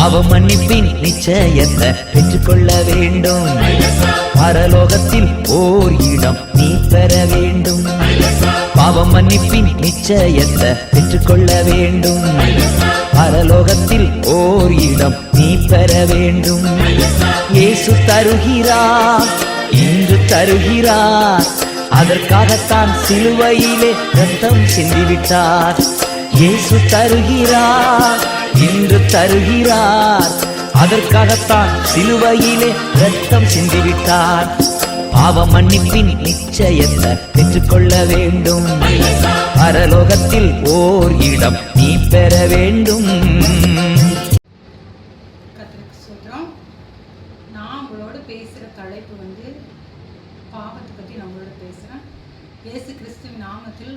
பாவ மன்னிப்பின் நிச்சயத்தை பெற்றுக்கொள்ள வேண்டும். பரலோகத்தில் ஓர் இடம் நீ பெற வேண்டும். பாவ மன்னிப்பின் நிச்சயத்தை பெற்றுக்கொள்ள வேண்டும். பரலோகத்தில் ஓர் இடம் நீ பெற வேண்டும். இயேசு தருகிறார், இன்று தருகிறார். அதற்காகத்தான் சிலுவையிலே ரத்தம் சிந்திவிட்டார். இயேசு தருகிறார், இன்று தருகிறார். அதற்காகத்தான் சிலுவையிலே ரத்தம் சிந்திவிட்டார். பாவ மன்னிப்பின் நிச்சயத்தை பெற்றுக்கொள்ள வேண்டும். பரலோகத்தில் ஓர் இடம் நீ பெற வேண்டும். நான் உங்களோட பேசுகிற தலைப்பு பாவத்தை பற்றி நான் உங்களோட பேசுகிறேன். இயேசு கிறிஸ்துவின் நாமத்தில்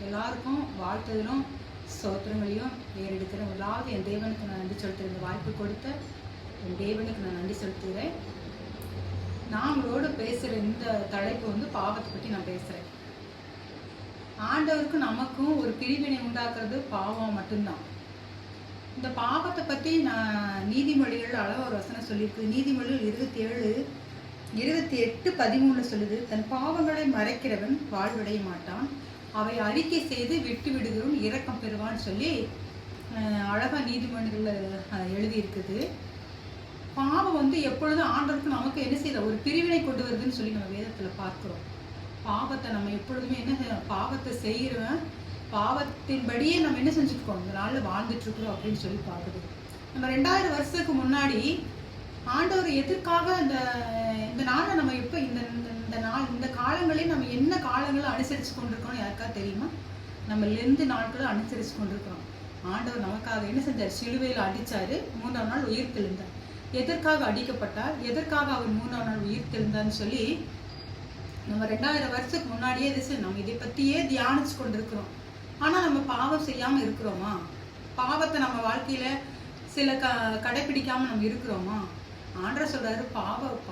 எல்லாருக்கும் வாழ்த்துதலும் சோத்திரங்களையும் ஏறெடுக்கிறேன். முதலாவது என் தேவனுக்கு நான் நன்றி செலுத்துகிறேன். இந்த வாய்ப்பு கொடுத்த என் தேவனுக்கு நான் நன்றி செலுத்துகிறேன். நான் உங்களோட பேசுகிற இந்த தலைப்பு பாவத்தை பற்றி நான் பேசுகிறேன். ஆண்டவருக்கும் நமக்கும் ஒரு பிரிவினை உண்டாக்குறது பாவம் மட்டும்தான். இந்த பாவத்தை பற்றி நான் நீதிமொழிகள் அளவு ஒரு வசனம் சொல்லியிருக்கு. நீதிமொழிகள் 27:13 சொல்லுது, தன் பாவங்களை மறைக்கிறவன் வாழ்வடைய மாட்டான், அவை அறிக்கை செய்து விட்டு விடுகிறவன் இரக்கம் பெறுவான்னு சொல்லி அழகா நீதிமொழிகளில் எழுதியிருக்குது. பாவம் எப்பொழுதும் ஆண்டவருக்கு நமக்கு என்ன செய்யற ஒரு பிரிவினை கொண்டு வருதுன்னு சொல்லி நம்ம வேதத்தில் பார்க்குறோம். பாவத்தை நம்ம எப்பொழுதுமே என்ன பாவத்தை செய்கிறவன் பாவத்தின்படியே நம்ம என்ன செஞ்சுருக்கோம், இந்த நாளில் வாழ்ந்துட்டு இருக்கிறோம் அப்படின்னு சொல்லி பார்க்குது. நம்ம 2000 வருஷத்துக்கு முன்னாடி ஆண்டவர் எதற்காக இந்த நாளை நம்ம எப்போ இந்த காலங்களே நம்ம என்ன காலங்களை அனுசரித்து கொண்டிருக்கோம் யாருக்கா தெரியுமா? நம்ம லெந்து நாட்களை அனுசரித்து கொண்டிருக்கிறோம். ஆண்டவர் நமக்காக என்ன செஞ்சார்? சிலுவையில் அடித்தார், 3ஆம் நாள் உயிர் தெழுந்தார். எதற்காக அடிக்கப்பட்டார், எதற்காக அவர் 3ஆம் நாள் உயிர் தெழுந்தார்னு சொல்லி நம்ம 2000 வருஷத்துக்கு முன்னாடியே நம்ம இதை பற்றியே தியானிச்சு கொண்டிருக்கிறோம். ஆனால் நம்ம பாவம் செய்யாமல் இருக்கிறோமா? பாவத்தை நம்ம வாழ்க்கையில் சில கடைப்பிடிக்காமல் நம்ம இருக்கிறோமா? ஆண்டவர் சொல்றாரு,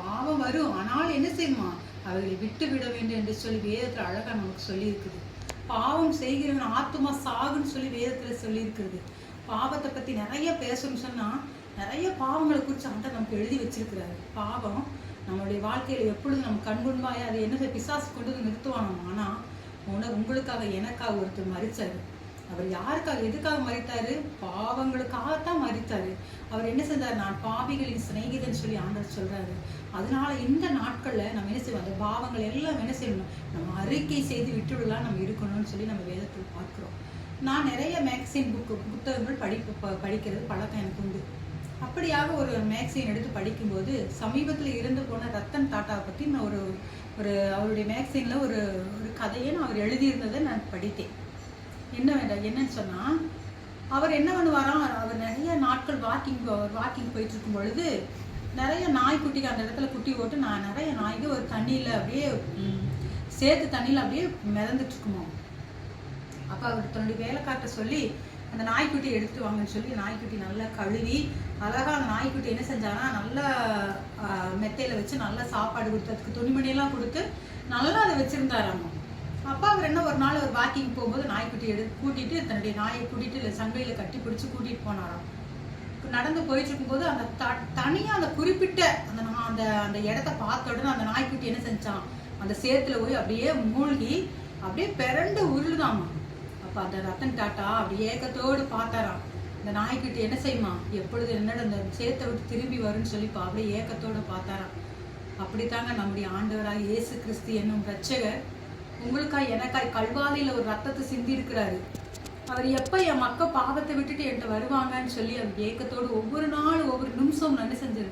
பாவம் வரும், ஆனால் என்ன செய்யுமா, அவர்களை விட்டு விட வேண்டும் என்று சொல்லி வேதத்தில் அழகாக நமக்கு சொல்லி இருக்குது. பாவம் செய்கிறவன் ஆத்துமா சாகுன்னு சொல்லி வேதத்தில் சொல்லி இருக்குது. பாவத்தை பற்றி நிறைய பேசணும்னு சொன்னால் நிறைய பாவங்களை குறித்து ஆண்டவர் நமக்கு எழுதி வச்சிருக்கிறாரு. பாவம் நம்மளுடைய வாழ்க்கையில் எப்பொழுதும் நம்ம கண்குன்பாய அதை என்ன பிசாசு கொண்டு நிறுத்துவானோம். ஆனால் உங்களுக்காக எனக்காக ஒருத்தர் மரிச்சாரு. அவர் யாருக்காக எதுக்காக மரித்தாரு? பாவங்களுக்காகத்தான் மரித்தாரு. அவர் என்ன செஞ்சார்? நான் பாவிகளின் சிநேகிதன் சொல்லி ஆண்டவர் சொல்றாரு. அதனால இந்த நாட்கள்ல நம்ம என்ன செய்வோம், அந்த பாவங்கள் எல்லாம் என்ன செய்யணும், நம்ம அறிக்கை செய்து விட்டுவிடலாம் நம்ம இருக்கணும்னு சொல்லி நம்ம வேதத்தில் பார்க்கிறோம். நான் நிறைய மேக்சின் புத்தகங்கள் படிக்கிறது பழக்கம் எனக்கு உண்டு. அப்படியாக ஒரு மேக்சின் எடுத்து படிக்கும்போது சமீபத்தில் இருந்து போன ரத்தன் டாட்டாவை பற்றி நான் ஒரு அவருடைய மேக்சினில் ஒரு கதையை அவர் எழுதியிருந்ததை நான் படித்தேன். என்னன்னு சொன்னால், அவர் என்ன பண்ணுவாராம், அவர் நிறைய நாட்கள் வாக்கிங் போயிட்டு இருக்கும் பொழுது நிறைய நாய்க்குட்டிக்கு அந்த இடத்துல குட்டி போட்டு நிறைய நாய்க்கு ஒரு தண்ணியில் அப்படியே சேர்த்து தண்ணியில் அப்படியே மிதந்துட்டு இருக்குமோ. அப்போ அவர் தன்னுடைய வேலைக்காட்ட சொல்லி அந்த நாய்க்குட்டியை எடுத்துட்டு வாங்கன்னு சொல்லி நாய்க்குட்டி நல்லா கழுவி அழகாக அந்த நாய்க்குட்டி என்ன செஞ்சாங்கன்னா நல்லா மெத்தையில் வச்சு நல்லா சாப்பாடு கொடுத்து அதுக்கு துணிமணியெல்லாம் கொடுத்து நல்லா அதை வச்சுருந்தாராமா. அப்பா அவர் என்ன ஒரு நாள் ஒரு வாக்கிங் போகும்போது நாய்க்குட்டி கூட்டிட்டு தன்னுடைய நாயை கூட்டிட்டு இல்லை சங்கையில் கட்டி பிடிச்சி கூட்டிகிட்டு போனாராம். நடந்து போயிட்டு இருக்கும்போது அந்த தனியாக அந்த குறிப்பிட்ட அந்த இடத்த பார்த்த உடனே அந்த நாய்க்குட்டி என்ன செஞ்சான், அந்த சேத்துல போய் அப்படியே மூழ்கி அப்படியே பிறண்டு உருளுதாமா. அப்போ அந்த ரத்தன் டாட்டா அப்படி ஏக்கத்தோடு பார்த்தாராம். இந்த நாய்க்குட்டி என்ன செய்யுமா, எப்பொழுது என்னோட அந்த சேத்தை விட்டு திரும்பி வரும்னு சொல்லிப்பா அப்படியே ஏக்கத்தோடு பார்த்தாராம். அப்படித்தாங்க நம்முடைய ஆண்டவராக இயேசு கிறிஸ்து என்னும் ரட்சகர் உங்களுக்காய் எனக்காய் கல்வாரியில் ஒரு ரத்தத்தை சிந்தி இருக்கிறாரு. அவர் எப்போ என் மக்கள் பாவத்தை விட்டுட்டு என்கிட்ட வருவாங்கன்னு சொல்லி அவர் ஏக்கத்தோடு ஒவ்வொரு நாளும் ஒவ்வொரு நிமிஷம் என்ன செஞ்சு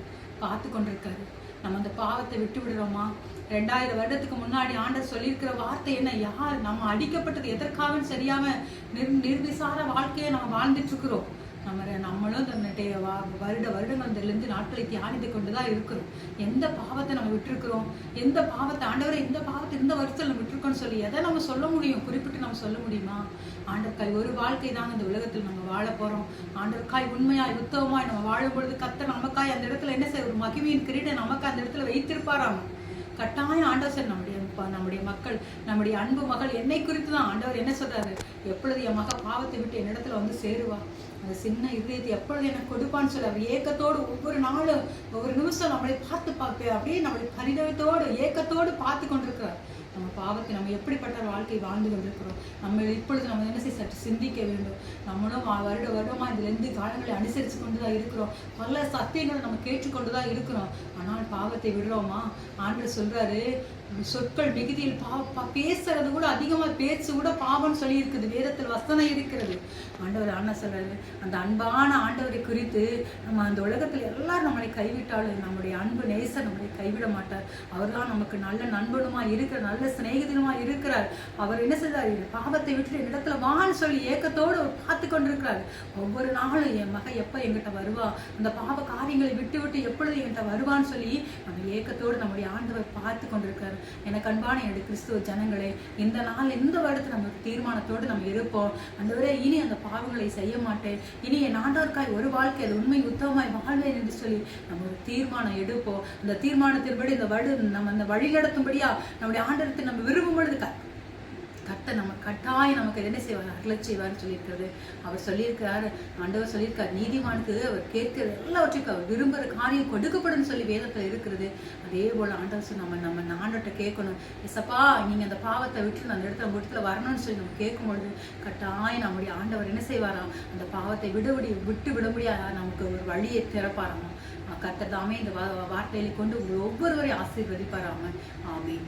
பார்த்து கொண்டிருக்காரு. நம்ம அந்த பாவத்தை விட்டு விடுறோமா? 2000 வருடத்துக்கு முன்னாடி ஆண்டவர் சொல்லியிருக்கிற வார்த்தை என்ன? யார் நம்ம அடிக்கப்பட்டது எதற்காக சரியாம நிர்விசார வாழ்க்கையை நம்ம வாழ்ந்துட்டு இருக்கிறோம். நம்மளும் வருடங்கள்லேருந்து நாட்களை தியானித்து கொண்டுதான் இருக்கிறோம். எந்த பாவத்தை நம்ம விட்டுருக்கிறோம், எந்த பாவத்தை ஆண்டவரை இந்த பாவத்தை இந்த வருஷத்தில் நம்ம விட்டுருக்கோம்னு சொல்லி எதை நம்ம சொல்ல முடியும்? குறிப்பிட்டு நம்ம சொல்ல முடியுமா? ஆண்டவர்காய் ஒரு வாழ்க்கை தான் இந்த உலகத்தில் நம்ம வாழ போறோம். ஆண்டவர்காய் உண்மையாய் உத்தவமாய் நம்ம வாழும் பொழுது கர்த்தர் நமக்காய் அந்த இடத்துல என்ன செய்ய ஒரு மகிமையின் கிரீடை நமக்கு அந்த இடத்துல வைத்திருப்பாராம். கட்டாயம் ஆண்டவர் சார் நம்முடைய மக்கள், நம்முடைய அன்பு மகள் என்னை குறித்து தான் ஆண்டவர் என்ன சொல்றாரு, எப்பொழுது என் மக பாவத்தை விட்டு என்னிடத்துல வந்து சேருவா, அந்த சின்ன இதயத்தை எப்பொழுது எனக்கு கொடுப்பான்னு சொல்லி அவர் ஏக்கத்தோடு ஒவ்வொரு நாளும் ஒவ்வொரு நிமிஷம் நம்மளை பார்ப்பேன் அப்படியே நம்மளை பரிதவித்தோடு ஏக்கத்தோடு பார்த்து கொண்டிருக்கிறார். நம்ம பாவத்தை நம்ம எப்படிப்பட்ட வாழ்க்கை வாழ்ந்து கொண்டிருக்கிறோம், நம்ம இப்பொழுது நம்ம என்ன செய்ய சற்று சிந்திக்க வேண்டும். நம்மளும் வருடமா இதுலேருந்து காலங்களை அனுசரித்து கொண்டு தான் இருக்கிறோம், பல சத்தியங்களை நம்ம கேட்டுக்கொண்டு இருக்கிறோம். ஆனால் பாவத்தை விடுறோமா? ஆண்டவர் சொல்றாரு, சொற்கள் மிகுதியில் பேசுறது கூட அதிகமாக பேச்சு கூட பாவம் சொல்லி இருக்குது, வேதத்தில் வசனம் இருக்கிறது. ஆண்டவர் ஆனா சொல்றாரு, அந்த அன்பான ஆண்டவரை குறித்து நம்ம அந்த உலகத்தில் எல்லாரும் நம்மளை கைவிட்டாலும் நம்முடைய அன்பு நேசர் நம்மளை கைவிட மாட்டார். அவர் தான் நமக்கு நல்ல நண்பனுமா இருக்கிறார், நல்ல சிநேகிதனுமா இருக்கிறார். அவர் என்ன செய்தார்? பாவத்தை விட்டு இடத்துல வான்னு சொல்லி ஏக்கத்தோடு பார்த்து கொண்டிருக்கிறார். ஒவ்வொரு நாளும் என் மகன் எப்ப எங்கிட்ட வருவா, அந்த பாவ காரியங்களை விட்டு விட்டு எப்பொழுது என்கிட்ட வருவான்னு சொல்லி நம்ம ஏக்கத்தோடு நம்முடைய ஆண்டவர் பார்த்து கொண்டிருக்கிறார். எனக்கு அன்பான என்னுடைய கிறிஸ்துவ ஜனங்களே, இந்த நாள் இந்த வருடத்தில் நமக்கு தீர்மானத்தோடு நம்ம இருப்போம். ஆண்டவரே, இனி அந்த பாவங்களை செய்ய மாட்டேன், இனி என் ஆண்டவருக்காய் ஒரு வாழ்க்கை அது உண்மை உத்தமமாய் வாழ்வேன் என்று சொல்லி நம்ம ஒரு தீர்மானம் எடுப்போம். அந்த தீர்மானத்தின்படி நம்ம அந்த வழி நடத்தும்படியா நம்முடைய ஆண்டவரத்தை நம்ம விரும்பும் பொழுது கர்த்தர் நம்ம கட்டாயம் நமக்கு என்ன செய்வார்? அருளச் செய்வார்னு சொல்லியிருக்கிறது. அவர் சொல்லியிருக்கிறார், ஆண்டவர் சொல்லியிருக்கார், நீதிமானுக்கு அவர் கேட்கிற எல்லாவற்றுக்கும் அவர் விரும்புகிற காரியம் கொடுக்கப்படும் சொல்லி வேதத்தில் இருக்கிறது. அதே போல் ஆண்டவர் சொல்லி நம்ம ஆண்டவர்கிட்ட கேட்கணும், எசப்பா நீங்கள் அந்த பாவத்தை விட்டு அந்த இடத்துல வரணும்னு சொல்லி நம்ம கேட்கும்பொழுது கட்டாயம் நம்முடைய ஆண்டவர் என்ன செய்வாராம்? அந்த பாவத்தை விட்டு விட முடியாத நமக்கு ஒரு வழியை திறப்பாராம். கர்த்தர் தாமே இந்த வார்த்தைகளை கொண்டு ஒவ்வொருவரையும் ஆசீர்வதிப்பாராம. ஆமென்.